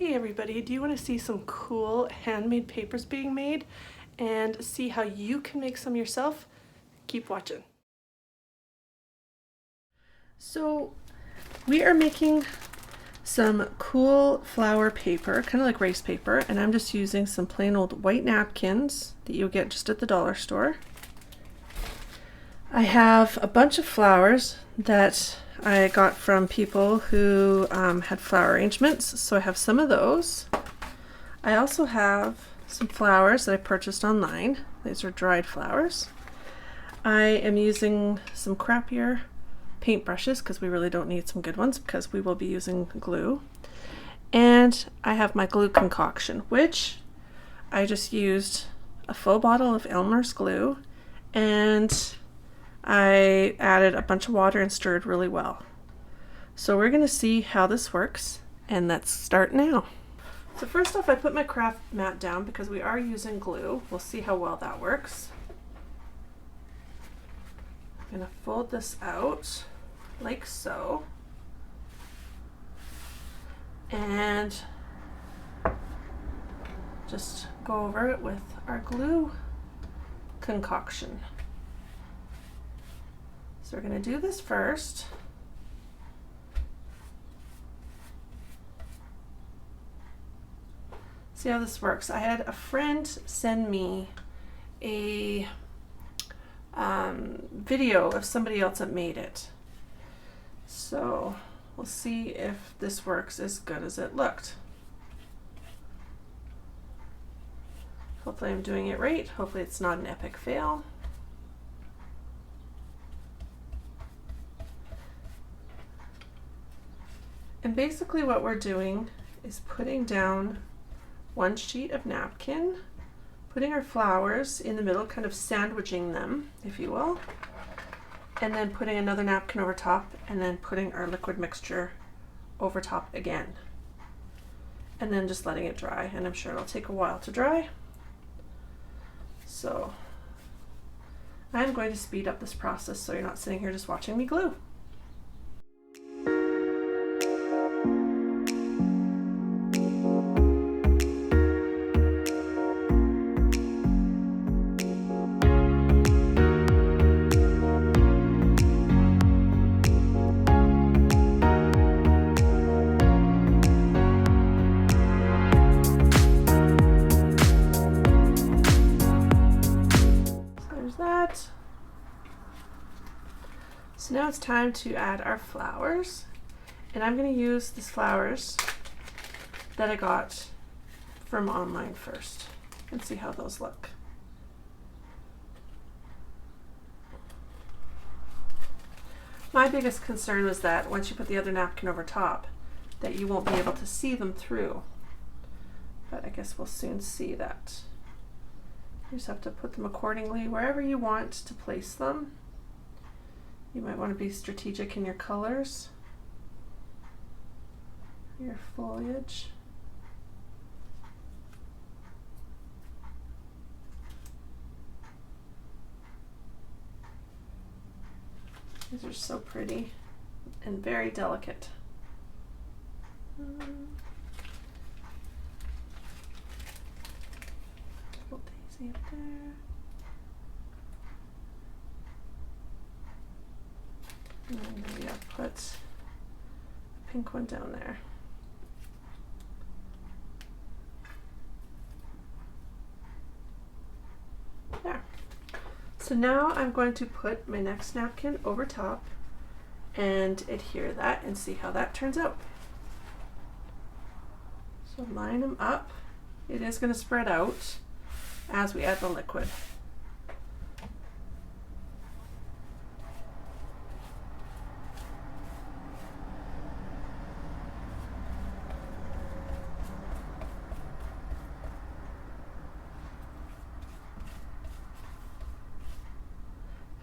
Hey everybody, do you want to see some cool handmade papers being made and see how you can make some yourself? Keep watching. So we are making some cool flower paper, kind of like rice paper, and I'm just using some plain old white napkins that you'll get just at the dollar store. I have a bunch of flowers that I got from people who had flower arrangements, so I have some of those. I also have some flowers that I purchased online. These are dried flowers. I am using some crappier paintbrushes because we really don't need some good ones because we will be using glue. And I have my glue concoction, which I just used a full bottle of Elmer's glue, and I added a bunch of water and stirred really well. So we're going to see how this works, and let's start now. So first off, I put my craft mat down because we are using glue. We'll see how well that works. I'm going to fold this out like so, and just go over it with our glue concoction. So we're going to do this first. See how this works. I had a friend send me a video of somebody else that made it. So we'll see if this works as good as it looked. Hopefully I'm doing it right. Hopefully it's not an epic fail. And basically what we're doing is putting down one sheet of napkin, putting our flowers in the middle, kind of sandwiching them, if you will, and then putting another napkin over top, and then putting our liquid mixture over top again. And then just letting it dry, and I'm sure it'll take a while to dry. So I'm going to speed up this process so you're not sitting here just watching me glue. So now it's time to add our flowers, and I'm going to use these flowers that I got from online first and see how those look. My biggest concern was that once you put the other napkin over top, that you won't be able to see them through, but I guess we'll soon see that. You just have to put them accordingly wherever you want to place them. You might want to be strategic in your colors, your foliage. These are so pretty and very delicate. Little daisy up there. And then maybe I'll put a pink one down there. There. So now I'm going to put my next napkin over top and adhere that and see how that turns out. So line them up. It is going to spread out as we add the liquid.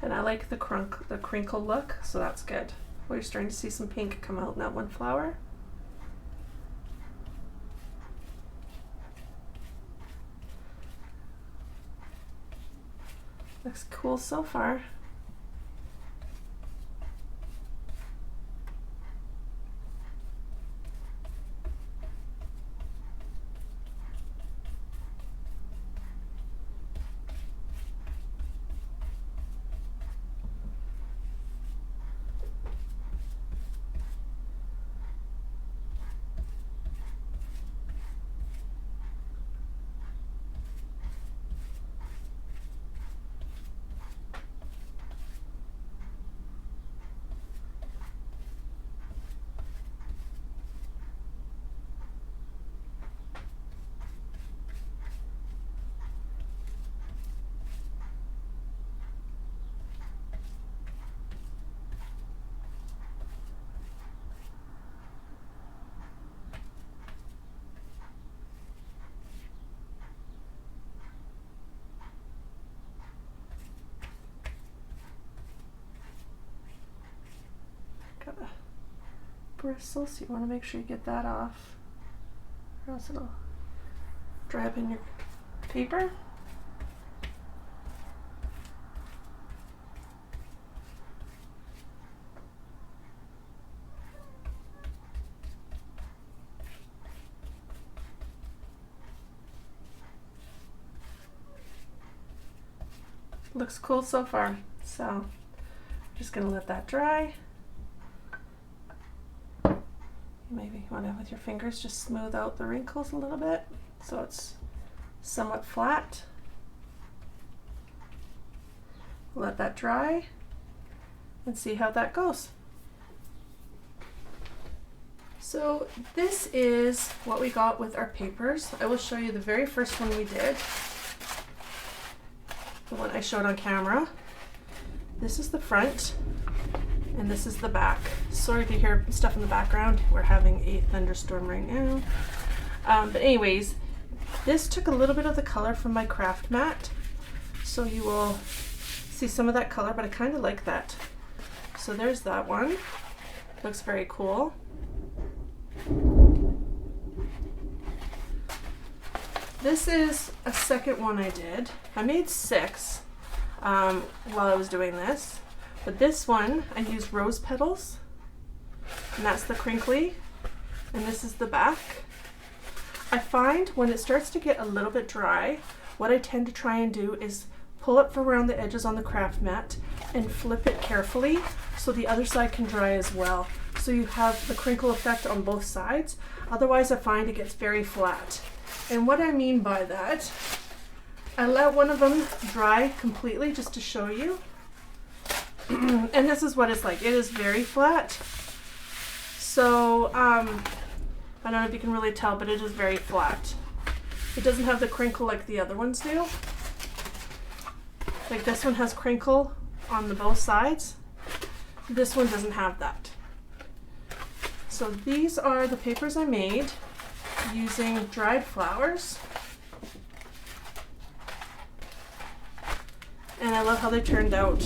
And I like the crinkle look, so that's good. We're starting to see some pink come out in that one flower. Looks cool so far. bristle, so you want to make sure you get that off, or else it'll dry up in your paper. Looks cool so far, so I'm just gonna let that dry. Maybe you want to, with your fingers, just smooth out the wrinkles a little bit so it's somewhat flat. Let that dry and see how that goes. So this is what we got with our papers. I will show you the very first one we did. The one I showed on camera. This is the front and this is the back. Sorry if you hear stuff in the background. We're having a thunderstorm right now. But anyways, this took a little bit of the color from my craft mat. So you will see some of that color, but I kind of like that. So there's that one. Looks very cool. This is a second one I did. I made 6 while I was doing this, but this one I used rose petals, and that's the crinkly, and this is the back. I find when it starts to get a little bit dry, what I tend to try and do is pull up from around the edges on the craft mat and flip it carefully so the other side can dry as well. So you have the crinkle effect on both sides. Otherwise I find it gets very flat. And what I mean by that, I let one of them dry completely just to show you. And this is what it's like. It is very flat. So I don't know if you can really tell, but it is very flat. It doesn't have the crinkle like the other ones do. Like this one has crinkle on the both sides. This one doesn't have that. So these are the papers I made using dried flowers. And I love how they turned out.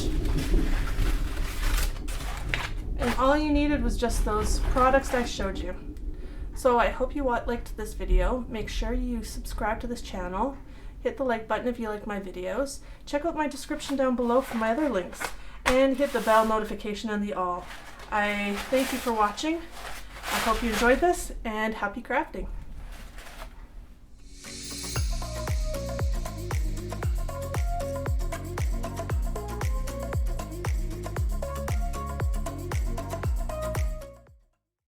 And all you needed was just those products I showed you. So I hope you liked this video. Make sure you subscribe to this channel. Hit the like button if you like my videos. Check out my description down below for my other links. And hit the bell notification and the all. I thank you for watching. I hope you enjoyed this, and happy crafting.